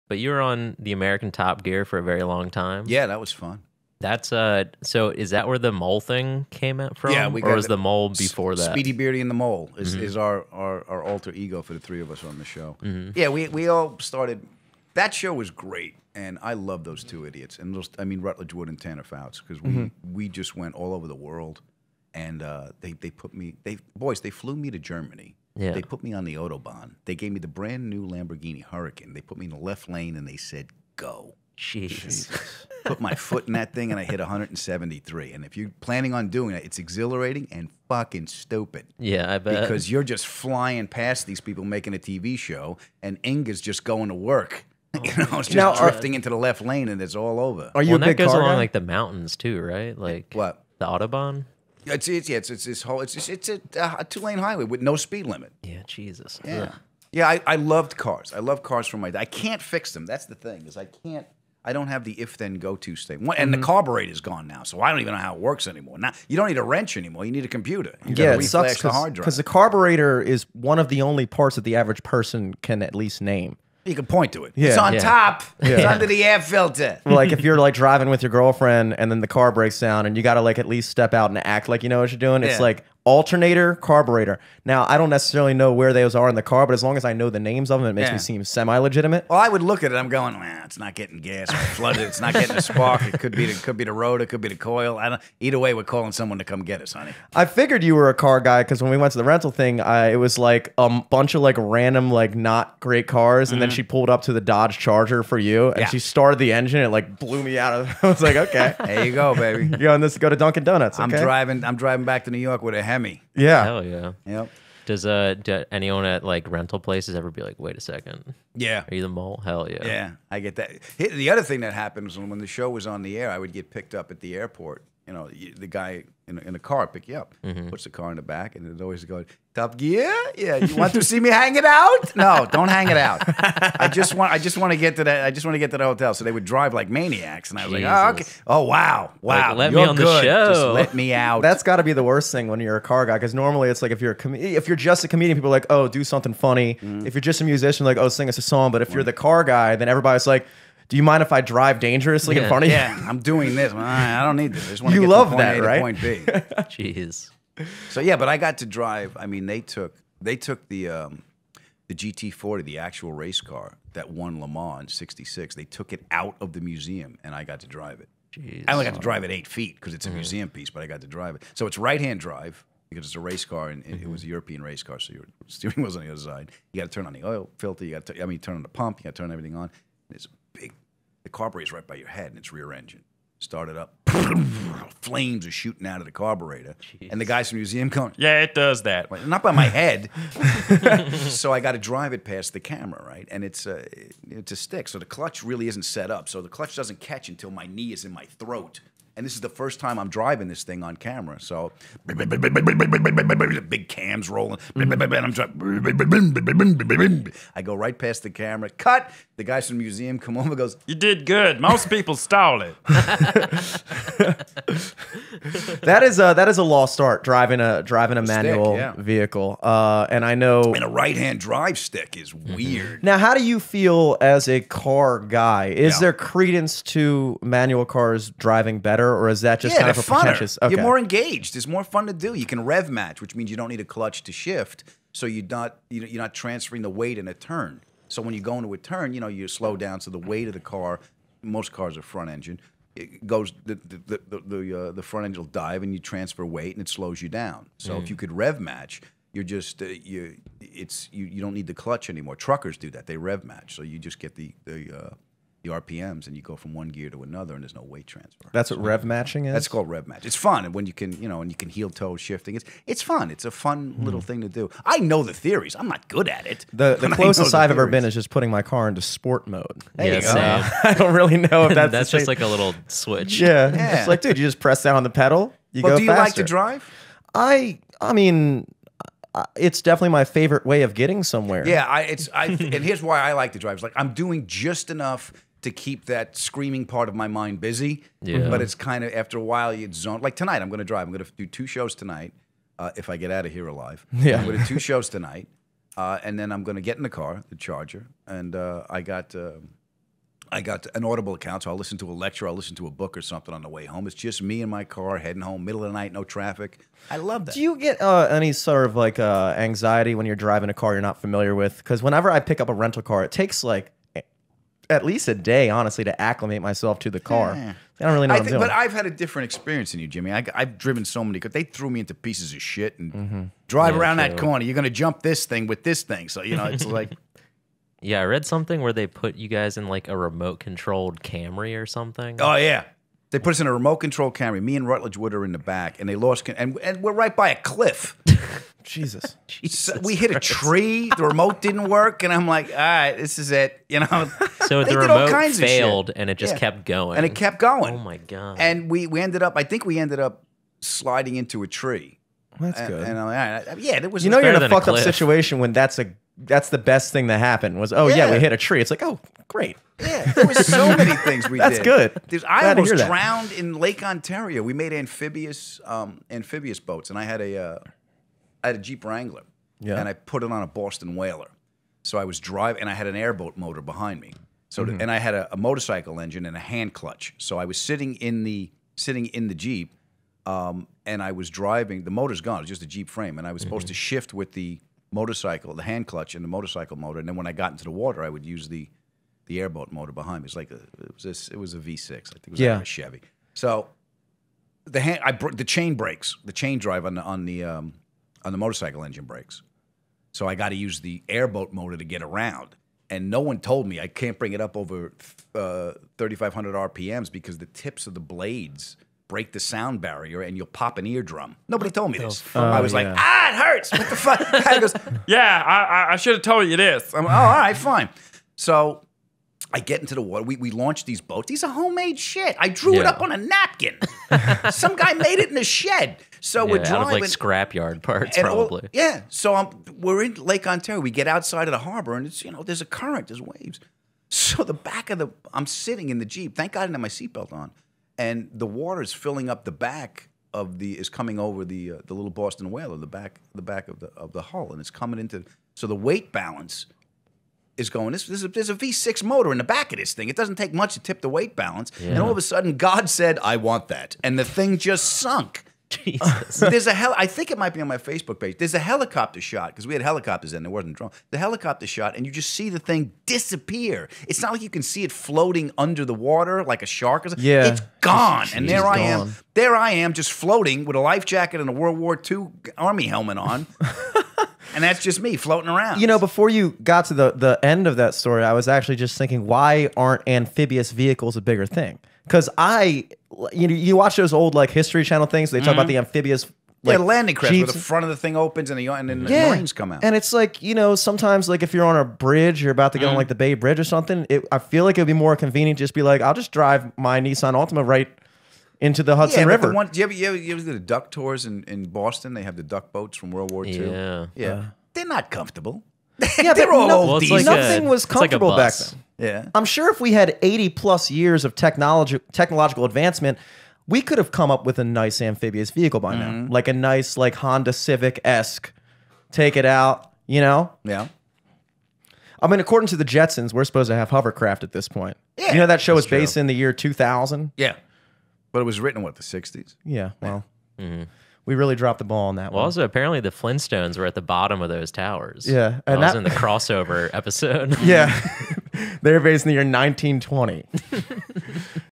But you were on the American Top Gear for a very long time. Yeah, that was fun. That's so is that where the mole thing came out from? Yeah, or was the mole before that? Speedy Beardy and the Mole is our alter ego for the three of us on the show. Yeah, we all started. That show was great, and I love those two idiots. And those, I mean Rutledge Wood and Tanner Fouts, because we just went all over the world, and they put me they flew me to Germany. Yeah. They put me on the Autobahn. They gave me the brand new Lamborghini Hurricane. They put me in the left lane, and they said, "Go." Jeez. Put my foot in that thing, and I hit 173. And if you're planning on doing it, it's exhilarating and fucking stupid. Yeah, I bet. Because you're just flying past these people making a TV show, and Inga's just going to work. You know, it's just drifting into the left lane, and it's all over. Are you a that big goes car along guy? like the mountains too, right? Like What? the Autobahn? It's this whole it's a 2-lane highway with no speed limit. Yeah, Jesus. Yeah. Ugh. Yeah, I loved cars. I love cars from my day. I can't fix them. That's the thing, is I don't have the if-then go-to state. And the carburetor's gone now, so I don't even know how it works anymore. Now you don't need a wrench anymore. You need a computer. You Yeah, gotta it sucks reflash the hard drive. because the carburetor is one of the only parts that the average person can at least name. You can point to it. Yeah. It's on Yeah. top. It's under the air filter. Like if you're like driving with your girlfriend and then the car breaks down and you got to like at least step out and act like you know what you're doing. It's Yeah. like alternator, carburetor. Now, I don't necessarily know where those are in the car, but as long as I know the names of them, it makes Yeah. me seem semi-legitimate. Well, I would look at it. I'm going, well, it's not getting gas or flooded. It's not getting a spark. It could be the rotor. It could be the coil. Either way, we're calling someone to come get us, honey. I figured you were a car guy because when we went to the rental thing, it was like a bunch of like random like not great cars, and then she pulled up to the Dodge Charger for you, and Yeah. she started the engine. It like blew me out of. I was like, okay, There you go, baby. you're on this to go to Dunkin' Donuts. Okay? I'm driving back to New York with a Hemi. Yeah. Hell yeah. Yep. Does do anyone at like rental places ever be like, wait a second, Yeah. are you the mole? Hell yeah. Yeah, I get that. The other thing that happened was when the show was on the air, I would get picked up at the airport. You know, the guy in a car pick you up, puts the car in the back, and it always goes, Top Gear? Yeah, you want to see me hang it out? No, don't hang it out. I just want to get to that. I just want to get to the hotel. So they would drive like maniacs, and I was like, oh, okay. Jesus. Oh, wow. Like, let you're me on the good. show. Just let me out. That's got to be the worst thing when you're a car guy, because normally it's like if you're just a comedian, people are like, oh, do something funny. If you're just a musician, like, oh, sing us a song. But if you're the car guy, then everybody's like, do you mind if I drive dangerously in Yeah. front of you? yeah, I'm doing this. Well, I don't need this. I just want to You get love from point that, A right? to point B. Jeez. So yeah, but I got to drive. I mean, they took the GT40, the actual race car that won Le Mans in '66. They took it out of the museum, and I got to drive it. Jeez. I only got to drive it 8 feet because it's a museum piece, but I got to drive it. So it's right-hand drive because it's a race car, and it was a European race car, so your steering wheel's on the other side. You got to turn on the oil filter. You got to, turn on the pump. You got to turn everything on. And it's big. The carburetor's right by your head, and it's rear engine. Start it up. Flames are shooting out of the carburetor. And the guys from the museum going, yeah, it does that. Like, not by my head. So I got to drive it past the camera, right? And it's a stick. So the clutch really isn't set up. So the clutch doesn't catch until my knee is in my throat. And this is the first time I'm driving this thing on camera. So big cams rolling. And I'm driving. I go right past the camera. Cut. The guys from the museum come over and goes, you did good. Most people stall it. That is a lost art, driving a manual yeah. vehicle. And I know. And a right-hand drive stick is weird. Now, how do you feel as a car guy? Is Yeah. there credence to manual cars driving better, or is that just Yeah, kind of they're a funner. pretentious? Okay. You're more engaged. There's more fun to do. You can rev match, which means you don't need a clutch to shift, so you're not transferring the weight in a turn. So when you go into a turn, you slow down. So the weight of the car, most cars are front engine, it goes the front engine will dive, and you transfer weight, and it slows you down. So if you could rev match, you're just you don't need the clutch anymore. Truckers do that. They rev match, so you just get the RPMs, and you go from one gear to another, and there's no weight transfer. That's what rev matching is? That's called rev match. It's fun, and when you can, and you can heel toe shifting. It's fun. It's a fun little thing to do. I know the theories. I'm not good at it. The but I closest know the I've ever theories. been is just putting my car into sport mode. There Yeah, you go. same. I don't really know if that's That's the just same- like a little switch. yeah. Yeah. It's like, dude, you just press down on the pedal, you Well, go do you like faster. to drive? I mean, it's definitely my favorite way of getting somewhere. Yeah, and here's why I like to drive. It's like I'm doing just enough to keep that screaming part of my mind busy. Yeah. But it's kind of, after a while, you zone. Like tonight, I'm going to drive. I'm going to do 2 shows tonight, if I get out of here alive. Yeah. I'm going to do 2 shows tonight, and then I'm going to get in the car, the Charger, and I got I got an Audible account, so I'll listen to a lecture, I'll listen to a book or something on the way home. It's just me in my car heading home, middle of the night, no traffic. I love that. Do you get any sort of like anxiety when you're driving a car you're not familiar with? Because whenever I pick up a rental car, it takes like at least a day, honestly, to acclimate myself to the car. I don't really know what I'm doing. But I've had a different experience than you, Jimmy. I've driven so many, because they threw me into pieces of shit and drive around that corner. You're going to jump this thing with this thing. So, it's like... Yeah, I read something where they put you guys in like a remote-controlled Camry or something. Oh, yeah. They put us in a remote-controlled Camry. Me and Rutledge Wood are in the back, and they lost... And we're right by a cliff. Jesus. So we hit a tree. The remote didn't work, and I'm like, all right, this is it. So they the did all remote kinds of failed, shit. and it just kept going. And it kept going. Oh, my God. And we ended up... I think we ended up sliding into a tree. That's good. And I'm like, all right. Yeah, it was... You're in a than a fucked up cliff. situation when that's the best thing that happened was, we hit a tree. It's like, oh, great. Yeah, there was so many things we That's did. good. I Glad to almost hear that. drowned in Lake Ontario. We made amphibious boats, and I had a Jeep Wrangler, and I put it on a Boston Whaler. So I was driving, and I had an airboat motor behind me. So and I had a motorcycle engine and a hand clutch. So I was sitting in the Jeep, and I was driving. The motor's gone; it's just a Jeep frame, and I was supposed to shift with the motorcycle, the hand clutch, and the motorcycle motor. And then when I got into the water, I would use the airboat motor behind me. It's like it was a V6. I think it was like a Chevy. So the chain brakes, the chain drive on the motorcycle engine brakes. So I got to use the airboat motor to get around. And no one told me I can't bring it up over 3,500 RPMs because the tips of the blades break the sound barrier and you'll pop an eardrum. Nobody told me this. I was like, it hurts. What the fuck? Guy goes, I should have told you this. I'm like, all right, fine. So I get into the water. We launched these boats. These are homemade shit. I drew it up on a napkin. Some guy made it in a shed. So we're driving. Out of like scrapyard parts, and probably. So we're in Lake Ontario. We get outside of the harbor, and it's there's a current, there's waves. So I'm sitting in the Jeep. Thank God I didn't have my seatbelt on, and the water is filling up the back is coming over the little Boston Whaler, the back of the hull, and it's coming into. So the weight balance is going. There's a V6 motor in the back of this thing. It doesn't take much to tip the weight balance, and all of a sudden God said, "I want that," and the thing just sunk. Jesus. I think it might be on my Facebook page. There's a helicopter shot, because we had helicopters in, there wasn't a drone. The helicopter shot, and you just see the thing disappear. It's not like you can see it floating under the water like a shark or something. Yeah. It's gone. And there I am. gone. There I am, just floating with a life jacket and a World War II Army helmet on. And that's just me floating around. Before you got to the end of that story, I was actually just thinking, why aren't amphibious vehicles a bigger thing? Because you watch those old like History Channel things. They talk about the amphibious, the landing craft where Jeeps. the front of the thing opens and then the Marines come out. And it's like, sometimes like if you're on a bridge, you're about to get on like the Bay Bridge or something. I feel like it would be more convenient just be like, I'll just drive my Nissan Altima right into the Hudson River. You ever do the duck tours in Boston? They have the duck boats from World War II. Yeah. They're not comfortable. Yeah, They're but all it's like nothing was it's like a comfortable back bus. then. Yeah. I'm sure if we had 80 plus years of technological advancement, we could have come up with a nice amphibious vehicle by now. Like a nice like Honda Civic-esque, take it out, Yeah. I mean, according to the Jetsons, we're supposed to have hovercraft at this point. Yeah, That show was true. based in the year 2000? Yeah. But it was written, the 60s? Yeah, well, we really dropped the ball on that Well, one. also, apparently the Flintstones were at the bottom of those towers. Yeah, And and that was that- in the crossover episode. Yeah, they were based in the year 1920.